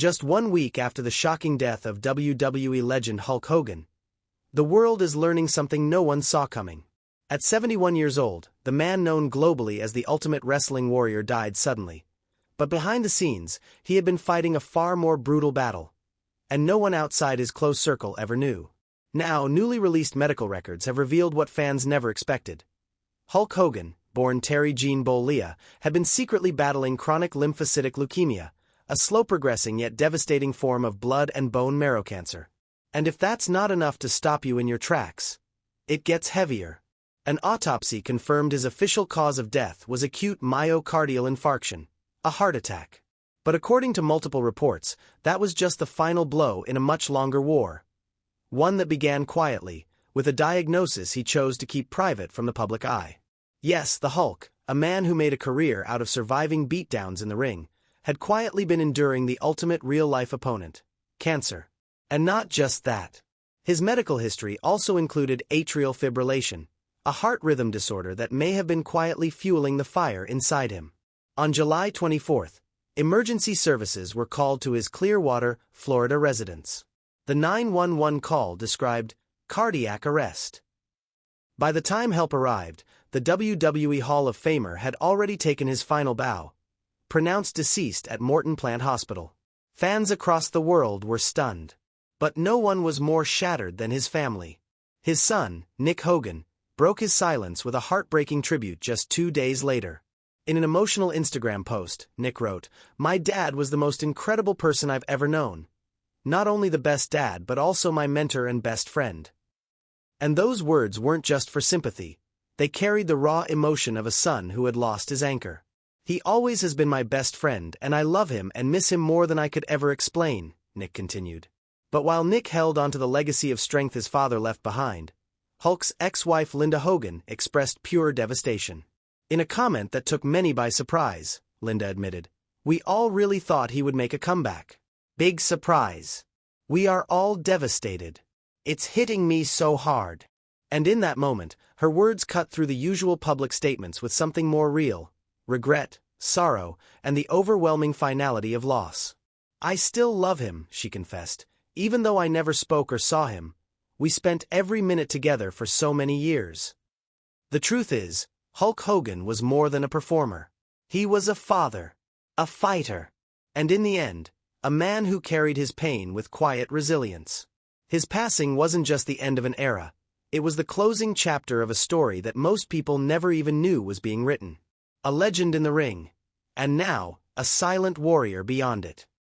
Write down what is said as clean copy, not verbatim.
Just 1 week after the shocking death of WWE legend Hulk Hogan, the world is learning something no one saw coming. At 71 years old, the man known globally as the Ultimate Wrestling Warrior died suddenly. But behind the scenes, he had been fighting a far more brutal battle. And no one outside his close circle ever knew. Now, newly released medical records have revealed what fans never expected. Hulk Hogan, born Terry Jean Bollea, had been secretly battling chronic lymphocytic leukemia, a slow-progressing yet devastating form of blood and bone marrow cancer. And if that's not enough to stop you in your tracks, it gets heavier. An autopsy confirmed his official cause of death was acute myocardial infarction, a heart attack. But according to multiple reports, that was just the final blow in a much longer war. One that began quietly, with a diagnosis he chose to keep private from the public eye. Yes, the Hulk, a man who made a career out of surviving beatdowns in the ring, had quietly been enduring the ultimate real-life opponent, cancer. And not just that. His medical history also included atrial fibrillation, a heart rhythm disorder that may have been quietly fueling the fire inside him. On July 24th, emergency services were called to his Clearwater, Florida residence. The 911 call described cardiac arrest. By the time help arrived, the WWE Hall of Famer had already taken his final bow, pronounced deceased at Morton Plant Hospital. Fans across the world were stunned. But no one was more shattered than his family. His son, Nick Hogan, broke his silence with a heartbreaking tribute just 2 days later. In an emotional Instagram post, Nick wrote, "My dad was the most incredible person I've ever known. Not only the best dad but also my mentor and best friend." And those words weren't just for sympathy. They carried the raw emotion of a son who had lost his anchor. "He always has been my best friend and I love him and miss him more than I could ever explain," Nick continued. But while Nick held onto the legacy of strength his father left behind, Hulk's ex-wife Linda Hogan expressed pure devastation. In a comment that took many by surprise, Linda admitted, "We all really thought he would make a comeback. Big surprise. We are all devastated. It's hitting me so hard." And in that moment, her words cut through the usual public statements with something more real: regret, sorrow, and the overwhelming finality of loss. "I still love him," she confessed. "Even though I never spoke or saw him, we spent every minute together for so many years." The truth is, Hulk Hogan was more than a performer. He was a father, a fighter, and in the end, a man who carried his pain with quiet resilience. His passing wasn't just the end of an era, it was the closing chapter of a story that most people never even knew was being written. A legend in the ring, and now, a silent warrior beyond it.